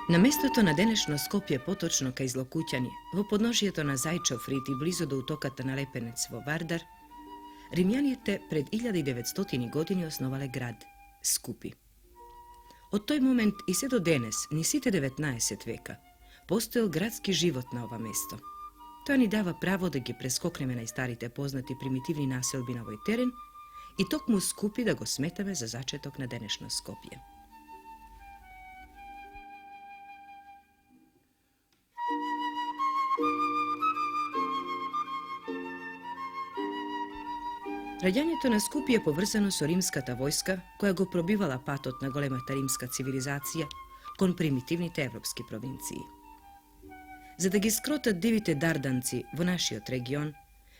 Наместото на денешно Скопје поточно кај Злокуќани, во подножието на Зајчов рит и близо до утоката на Лепенец во Вардар, римјаните пред 1900 години основале град Скупи. Од тој момент и се до денес, ни сите 19 века, постоел градски живот на ова место. Тоа ни дава право да ги прескокнеме најстарите познати примитивни населби на овој терен и токму Скупи да го сметаме за зачеток на денешно Скопје. Раѓањето на Скупи е поврзано со римската војска, која го пробивала патот на големата римска цивилизација кон примитивните европски провинции. За да ги скротат дивите дарданци во нашиот регион,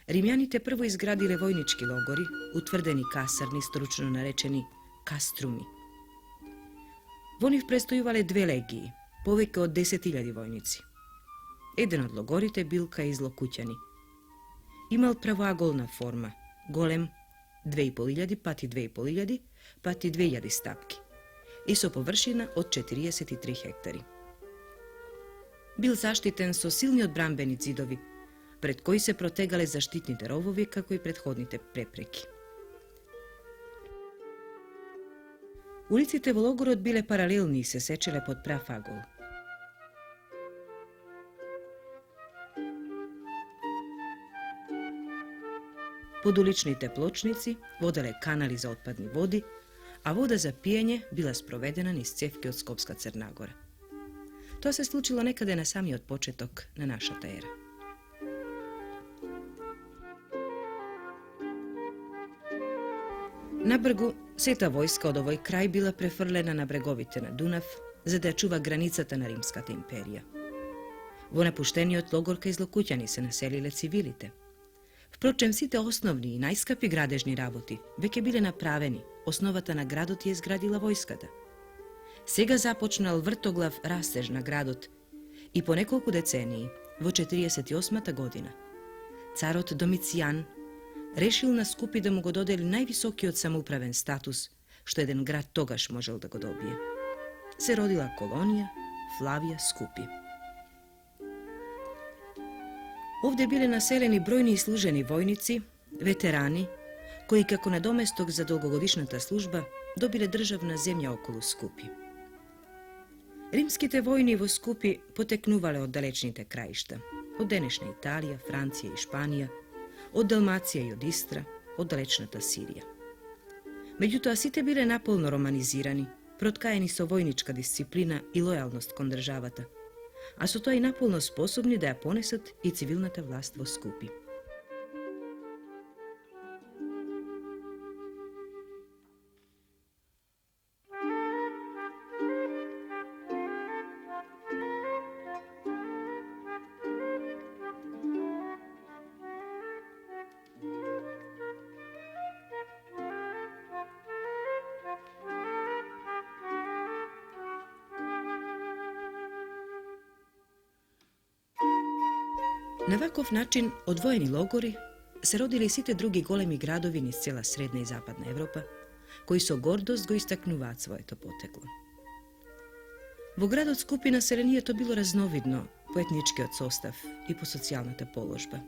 римјаните прво изградиле војнички логори, утврдени касарни, стручно наречени каструми. Во нив престојувале 2 легии, повеќе од 10.000 војници. Еден од логорите бил кај Злокуќани. Имал правоаголна форма, голем 2.500 пати 2.500 пати 2.000 стапки и со површина од 43 хектари. Бил заштитен со силни одбранбени ѕидови, пред кои се протегале заштитните ровови како и претходните препреки. Улиците во логорот биле паралелни и се сечеле под прав агол. Под уличните плочници воделе канали за отпадни води, а вода за пиење била спроведена низ цевки од Скопска Црнагора. Тоа се случило некаде на самиот почеток на нашата ера. На бргу, сета војска од овој крај била префрлена на бреговите на Дунав, за да ја чува границата на Римската империја. Во напуштениот логор кај Злокуќани се населиле цивилите. Впрочем, сите основни и најскапи градежни работи веќе биле направени, основата на градот ја изградила војската. Сега започнал вртоглав растеж на градот и по неколку децении, во 48-та година, царот Домицијан решил на Скупи да му го додели највисокиот самоуправен статус, што еден град тогаш можел да го добие. Се родила колонија Флавија Скупи. Овде биле населени бројни и служени војници, ветерани, кои како надоместок за долгогодишната служба добиле државна земја околу Скупи. Римските војни во Скупи потекнувале од далечните краишта, од денешна Италија, Франција и Шпанија, од Далмација и од Истра, од далечната Сирија. Меѓутоа сите биле наполно романизирани, проткаени со војничка дисциплина и лојалност кон државата, а со тоа и наполно способни да ја понесат и цивилната власт во Скупи. На ваков начин, одвоени логори, се родили и сите други големи градови низ цела Средна и Западна Европа, кои со гордост го истакнуваат своето потекло. Во градот Скупи населението било разновидно по етничкиот состав и по социјалната положба.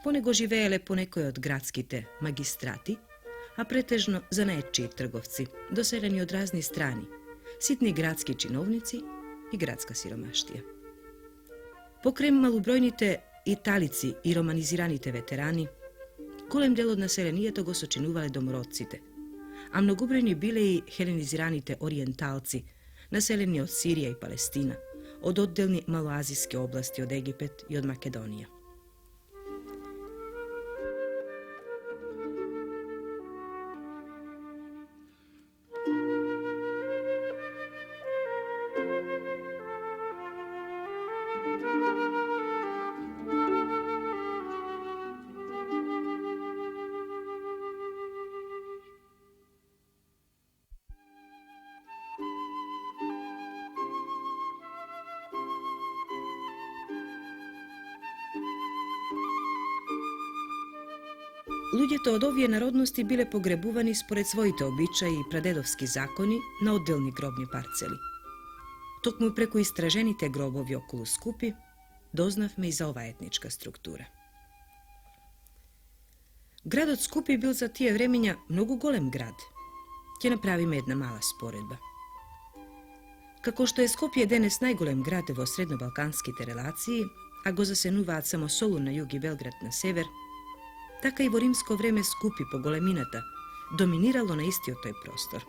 Во него живееле понекои од градските магистрати, а претежно занаетчии трговци, доселени од разни страни, ситни градски чиновници и градска сиромаштија. Покрај малобројните италици и романизираните ветерани, голем дел од населението го сочинувале домородците, а многобројни биле и хеленизираните ориенталци, населени од Сирија и Палестина, од одделни малоазиски области од Египет и од Македонија. Луѓето од овие народности биле погребувани според своите обичаи и прадедовски закони на одделни гробни парцели. Tokmu preko istraženite grobovi okolo Skupi, doznavme i za ova etnička struktura. Grad od Skupi bil za tije vremenja mnogo golem grad. Tje napravime jedna mala sporedba. Kako što je Skopje danes najgolem grad v srednjobalkanskite relaciji, a go zasenuvaat samo Solun na jug i Belgrad na sever, taka i vo rimsko vreme Skupi po goleminata dominiralo na isti toj prostor.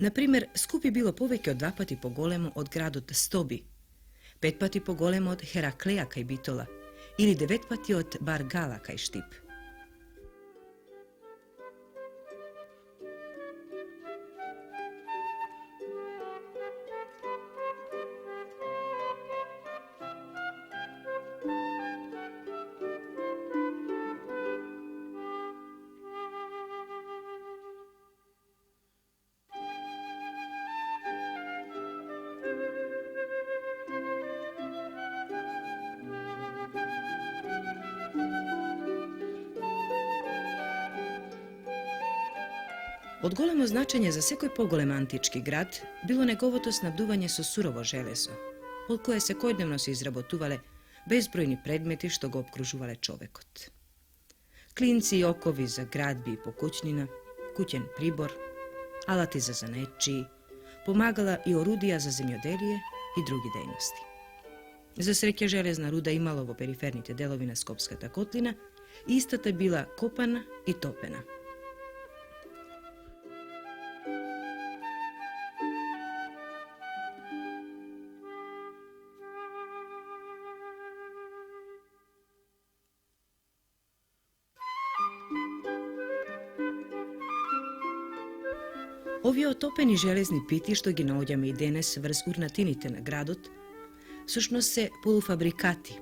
Na primer, Skupi bilo poveke od 2 pati po golemu od gradota Stobi, 5 pati po golemu od Herakleja kaj Bitola ili 9 pati od Bargala kaj Štip. Od golemo značenje za sekoj pogolem antički grad bilo negovoto snabduvanje so surovo železo, od koje se kojdnevno se izrabotuvale bezbrojni predmeti što ga obkružuvale čovekot. Klinci i okovi za gradbi i pokućnina, kućen pribor, alati za zanečiji, pomagala i orudija za zemljodelije i drugi dejnosti. Za sreće železna ruda imala ovo perifernite delovina Skopskata kotlina i istata bila kopana i topena. Ovi otopeni železni piti, što gi naođame i denes vrz urnatinite na gradot, sušno se polufabrikati.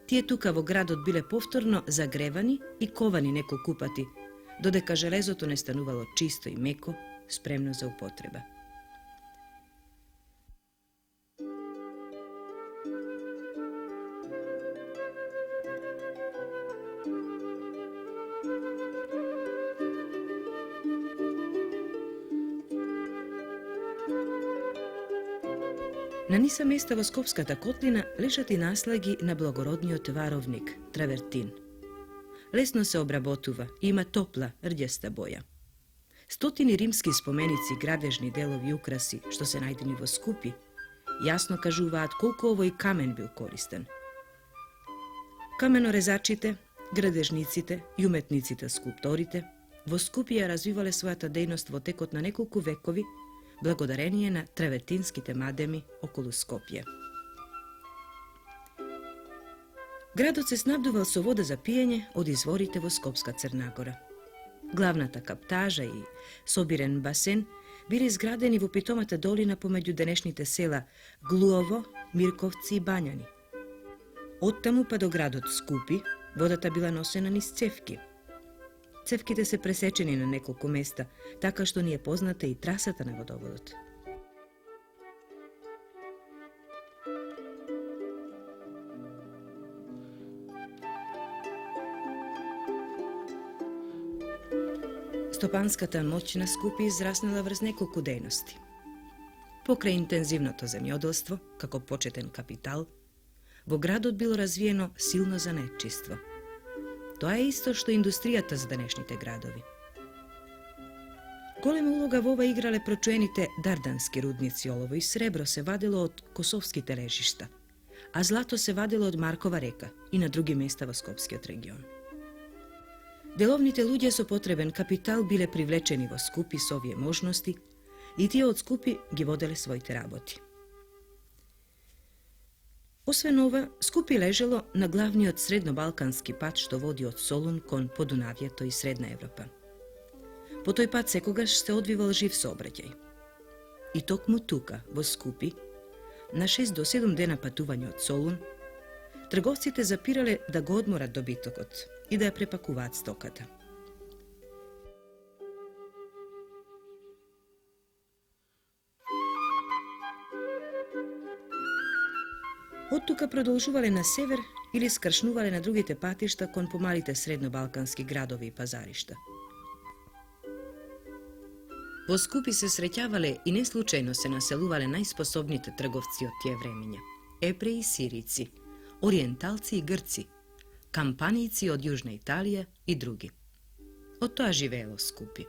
Tije tukavo gradot bile povtorno zagrevani i kovani neko kupati, dodeka železoto ne stanuvalo čisto i meko, spremno za upotreba. Na nisa mesta vo Skopskata kotlina ležati naslagi na blagorodnijot varovnik, travertin. Lesno se obrabotuva i ima topla, rđesta boja. Stotini rimski spomenici, gradežni delovi i ukrasi, što se najdeni vo Skupi, jasno kažuvat koliko ovo i kamen bil koristan. Kamenorezačite, gradežnicite i umetnicite skulptorite vo Skupija razvivale svoja ta dejnost vo tekot na nekoliko vekovi, blagodarenije na travertinskite mademi okolo Skopje. Gradot se snabduval so voda za pijenje od izvorite vo Skopska Crnagora. Glavna ta kaptaža i sobiren basen bili izgradeni vo pitomata dolina pomeđu denešnjite sela Gluovo, Mirkovci i Banjani. Od tamu pa do gradot Skupi vodata bila nosena niz cevki. Cevkite se presečeni na nekoliko mesta, taka što nije poznata i trasata na vodovodot. Stopanskata moć na Skupi izrasnila vrz nekoliko dejnosti. Pokraj intenzivno to zemljodelstvo, kako početen kapital, vo gradot bilo razvijeno silno zanečistvo. To je isto što industrijata za današnjite gradovi. Golema uloga vova igrale pročujenite dardanski rudnici, olovo i srebro se vadilo od kosovskih ležišta, a zlato se vadilo od Markova reka i na drugi mesta vo Skopskijot region. Delovnite ludje so potreben kapital bile privlečeni vo Skupi s ovije možnosti i tije od Skupi gi vodele svojite raboti. Osven ova, Skupi leželo na glavni od srednjobalkanski pat što vodi od Solun kon Podunavjeto i Sredna Evropa. Po toj pat sekogaš se odvival živ sobraćaj. I tokmu tuka vo Skupi, na 6 do 7 dena patuvanja od Solun, trgovci te zapirale da go odmorat dobitokot i da je prepakuvat stokata. Od tuka produžuvale na sever ili skršnuvale na drugite patišta kon pomalite srednjobalkanski gradovi i pazarišta. Vo skupi se srećavale i neslučajno se naseluvale najsposobnijite trgovci od tije vremenja. Ebreji i Sirijci, orijentalci i Grci, kampanijci od Južne Italije i drugi. Od toga živelo skupi.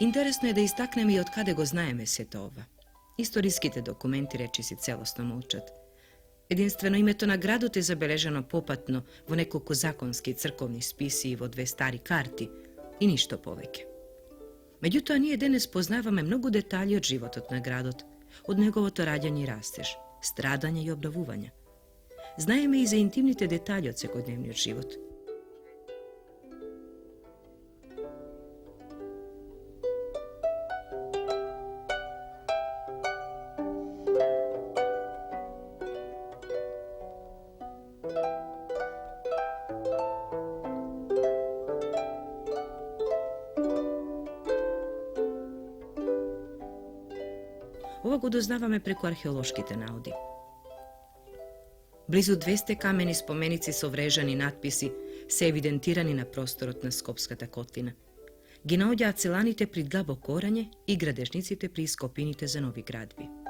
Interesno je da istaknem i od kade go znajeme se to ova. Istorijski te dokumenti reči si celosno molčat. Jedinstveno ime to na gradu te zabeleženo popatno vo nekoliko zakonski crkovni spisi i vo dve stari karti i ništo poveke. Međutim, nije danes poznavame mnogo detalji od života na gradot, od njegovo to rađanje i rastež, stradanja i obnovuvanja. Znajeme i za intimnite detalje od svakodnevni život. Ovog doznavame preko arheološkite naudi. Blizu 200 kameni spomenici su vrežani natpisi se evidentirani na prostorotna Skopskata kotlina. Ginaodja celanite prid Gabo Koranje i gradežnicite pri Skopinite za novi gradbi.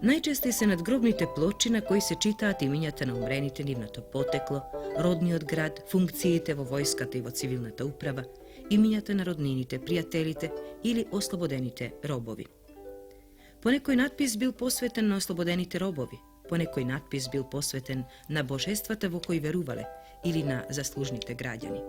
Najčešće se nadgrobnite ploči na koji se čitati imenjata na umrenite nivnato poteklo, rodni od grad, funkcijite vo vojskata i vo civilnata uprava, imenjata na rodninite, prijateljite ili oslobodenite robovi. Ponekoj natpis bil posveten na oslobodenite robovi, ponekoj natpis bil posveten na božestvata vo koji veruvale ili na zaslužnite građani.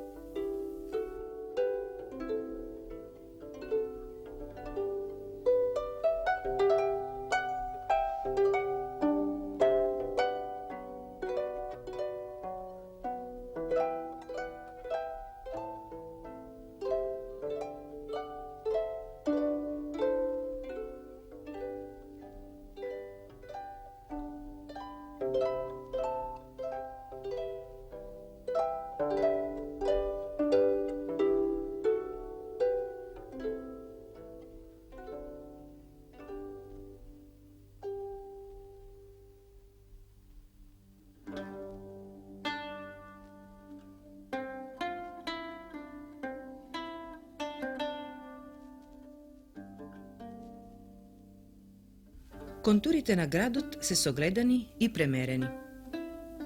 Konturite na gradot se sogledani i premereni.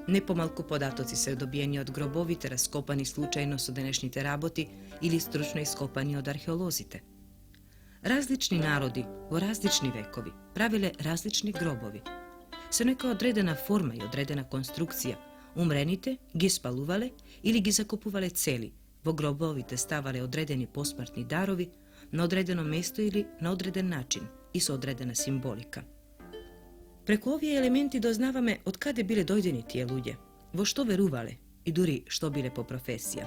Nepomalko podatoci se dobijeni od grobovite raskopani slučajno su današnjite raboti ili stručno iskopani od arheolozite. Različni narodi u različni vekovi pravile različni grobovi. Se neka odredena forma i odredena konstrukcija umrenite gi spaluvale ili gi zakopuvale celi, vo grobovite stavale odredeni posmrtni darovi na odredeno mesto ili na odreden način i su odredena simbolika. Preko ovije elementi doznavame od kade bile dojdeni tije ludje, vo što veruvale i duri što bile po profesija.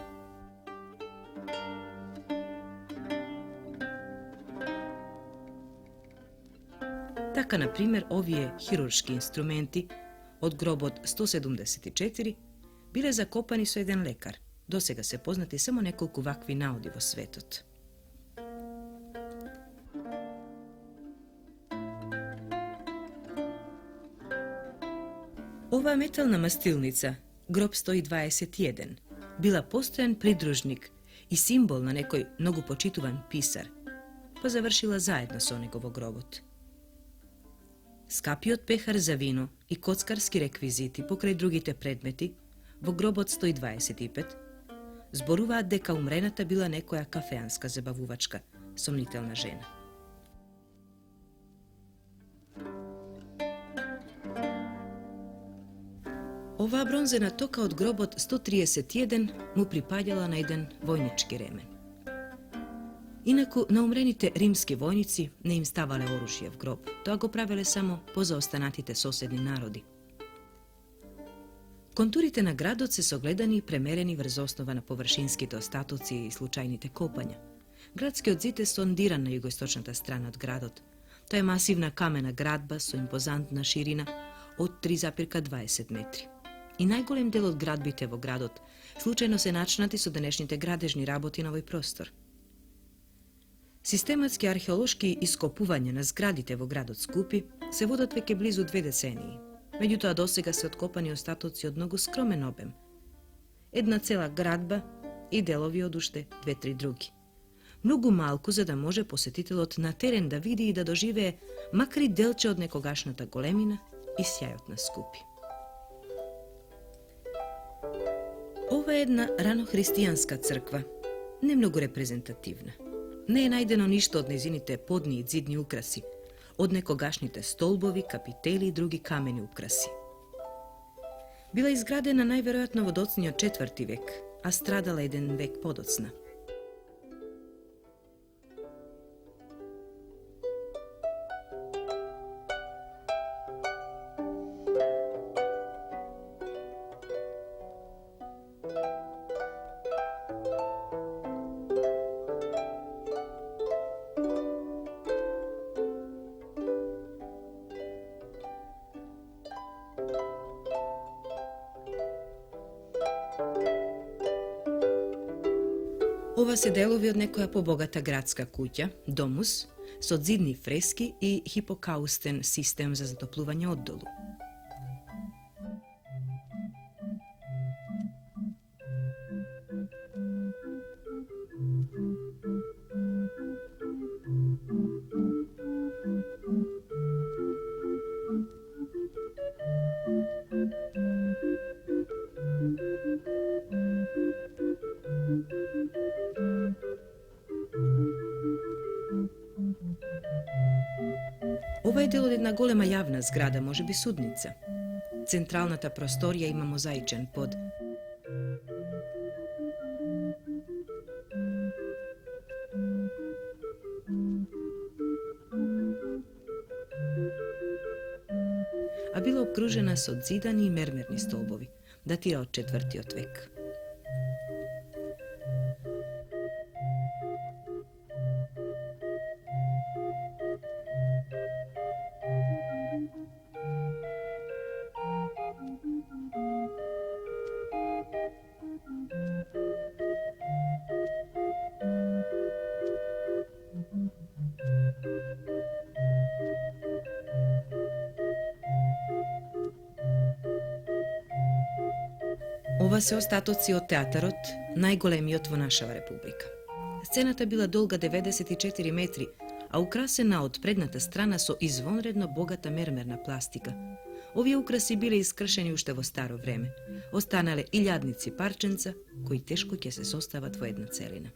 Taka, na primjer, ovije hirurški instrumenti od grobot 174 bile zakopani su jedan lekar, dosega se poznati samo nekoliko vakvi naudi vo svetot. Ova metalna mastilnica, grob 121, bila postojan pridružnik i simbol na nekoj mnogo počituvan pisar, pa završila zajedno s onegovog grobot. Skapiot pehar za vino i kockarski rekviziti pokraj drugite predmeti, vo grobot 125, zboruva deka umrenata bila nekoja kafeanska zabavuvačka, somnitelna žena. Ova bronzena toka od groba od 131 mu pripadjala na jedan vojnički remen. Inaku, naumrenite rimski vojnici ne im stavale oružje v grob, to go pravile samo pozaostanatite sosedni narodi. Konturite na gradoce so gledani i premereni vrz osnova na površinski ostatuci i slučajnite kopanja. Gradski odzite su ondiran na jugoistočnata strana od gradot. To je masivna kamena gradba so impozantna širina od 3,20 metri. I najgolem del od gradbitevo gradot slučajno se načinati su današnjite gradežni raboti na ovoj prostor. Sistematski arheološki iskopuvanje na zgraditevo gradot skupi se vodot veke blizu 2 deceniji. Međutim, dosega se otkopani ostatoci od mnogo skromen obem. Jedna cela gradba i delovi odušte 2-3 drugi. Mnogu malku za da može posjetitelot na teren da vidi i da dožive makar i delče od nekogašnata golemina i sjajot nas skupi. Ova je jedna ranohristijanska crkva, ne mnogo reprezentativna. Ne je najdeno ništa od nezinite podni i zidni ukrasi, od nekogašnjite stolbovi, kapiteli i drugi kameni ukrasi. Bila je izgradena najvjerojatno vodocnije od 4. vek, a stradala jedan vek podocna. Ova se delovi od nekoja pobogata gradska kuća, domus, s od zidni freski i hipokausten sistem za zatopluvanje oddolu. Ovaj del od jedna golema javna zgrada, može bi sudnica. Centralnata prostorija ima mozaičan pod. A bila okružena s odzidani i mermerni stolbovi, datira od 4. vek. Ova se ostatoci od teatarot najgolemiot vo našava republika. Scenata bila dolga 94 metri, a ukrasena od prednata strana so izvonredno bogata mermerna plastika. Ovi ukrasi bili iskršeni ušte vo staro vreme. Ostanale i ljadnici parčenca, koji teško će se sostavat vo jedna celina.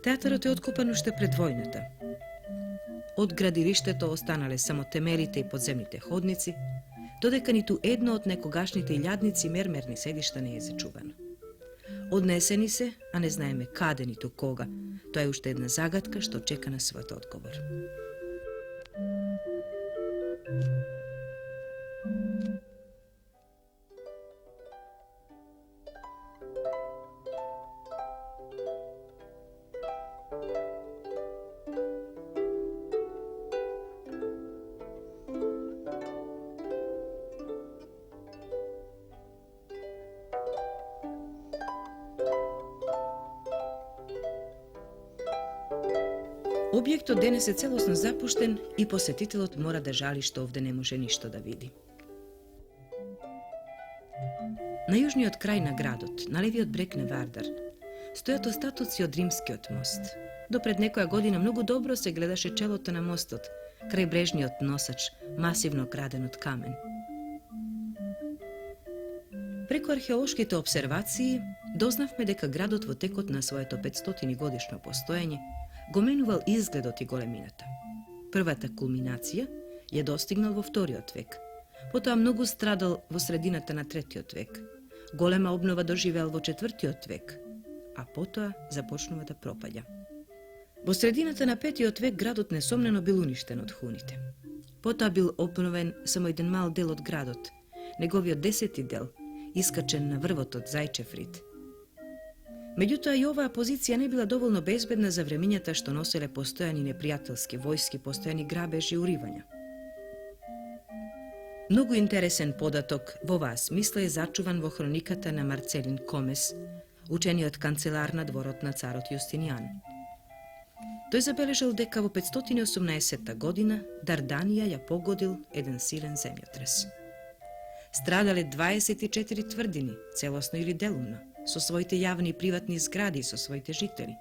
Teatarot je otkopan ušte pred vojната. Od gradilištето ostanale samo temeljite i podzemните hodnici, dodeka ni tu jedno od nekogašnjite i ljadnici mermerni sedišta ne je začuvano. Odneseni se, a ne znajeme kade ni tu koga, to je ušte jedna zagatka što čeka na svoj odgovor. Objekt od danas je celosno zapušten i posjetitelot mora da žali što ovdje ne može ništa da vidi. Na južnji od krajna gradot, na levi od brekne Vardar, stojat ostatoci od rimski od most. До пред некоја година многу добро се гледаше челото на мостот, крај брежниот носач, масивно краден од камен. Преку археолошките обсервации дознавме дека градот во текот на своето 500 годишно постоење го менувал изгледот и големината. Првата кулминација ја достигнал во 2 век, потоа многу страдал во средината на 3 век, голема обнова доживеал во 4 век, а потоа започнува да пропаѓа. Во средината на 5 век градот несомнено бил уништен од хуните. Потоа бил обновен само еден мал дел од градот, неговиот 10-ти дел, искачен на врвот од Зајчев рид. Меѓутоа и оваа позиција не била доволно безбедна за времењата што носеле постојани непријателски војски, постојани грабежи и уривања. Многу интересен податок во оваа смисла е зачуван во хрониката на Марцелин Комес, учениот канцелар на дворот на царот Јустинијан. Тој забележал дека во 518 година Дарданија ја погодил еден силен земјотрес. Страдале 24 тврдини, целосно или делумно, со своите јавни и приватни згради и со своите жители.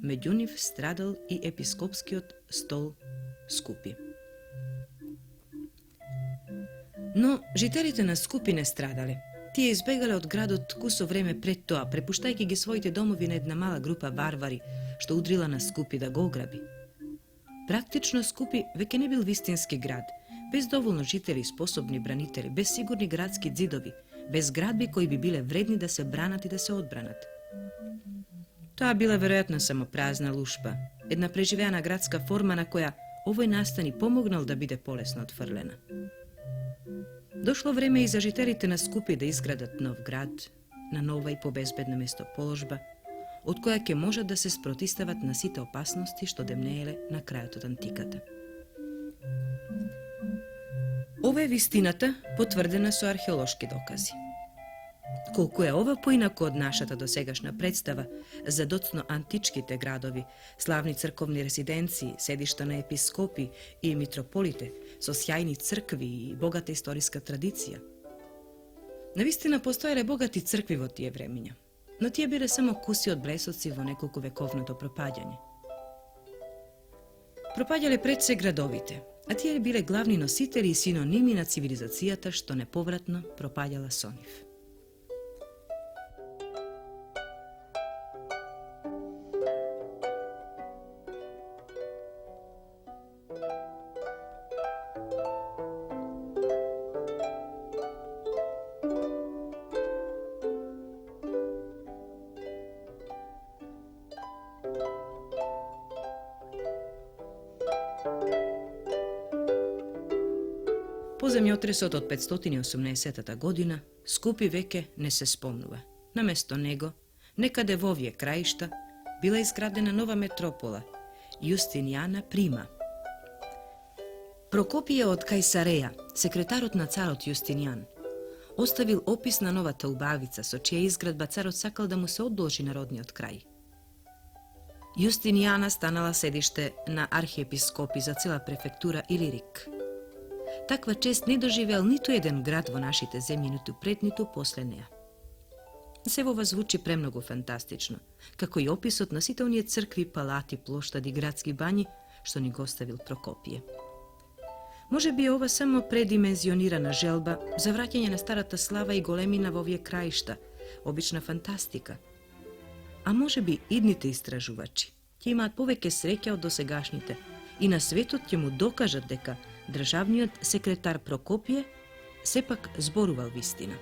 Меѓу нив страдал и епископскиот стол Скупи. Но жителите на Скупи не страдале. Тие избегале од градот кусо време пред тоа, препуштајќи ги своите домови на една мала група барбари, што удрила на Скупи да го ограби. Практично Скупи веќе не бил вистински град, без доволно жители и способни бранители, без сигурни градски ѕидови, без градби кои би биле вредни да се бранат и да се одбранат. Тоа била веројатно само празна лушпа, една преживеана градска форма на која овој настан и помогнал да биде полесно отфрлена. Дошло време и за жителите на Скупи да изградат нов град, на нова и побезбедна местоположба, од која ќе можат да се спротистават на сите опасности што демнееле на крајот од антиката. Ова е вистината, потврдена со археолошки докази. Колку е ова поинако од нашата досегашна представа за доцно античките градови, славни црковни резиденции, седишта на епископи и митрополите, со сјајни цркви и богата историска традиција. Навистина постоеле богати цркви во тие времења, но тие биле само куси од блесоци во неколку вековното пропаѓање. Пропаѓале пред се градовите, а тие биле главни носители и синоними на цивилизацијата што неповратно пропаѓала со нив. По земјотресот од 580 година, Скупи веќе не се спомнува. Наместо него, некаде во овие краишта, била изградена нова метропола, Јустинијана Прима. Прокопије од Кајсареја, секретарот на царот Јустинијан, оставил опис на новата убавица, со чија изградба царот сакал да му се одложи народниот крај. Јустинијана станала седиште на архиепископи за цела префектура Илирик. Таква чест не доживеал ниту еден град во нашите земји, ниту пред, ниту после неа. Сево ова звучи премногу фантастично, како и описот на сите оние цркви, палати, плоштади, градски бањи, што ни го оставил Прокопије. Може би ова само предимензионирана желба за враќање на старата слава и големина во овие краишта, обична фантастика. А може би идните истражувачи ќе имаат повеќе среќа од досегашните и на светот ќе му докажат дека државниот секретар Прокопије сепак зборувал вистина.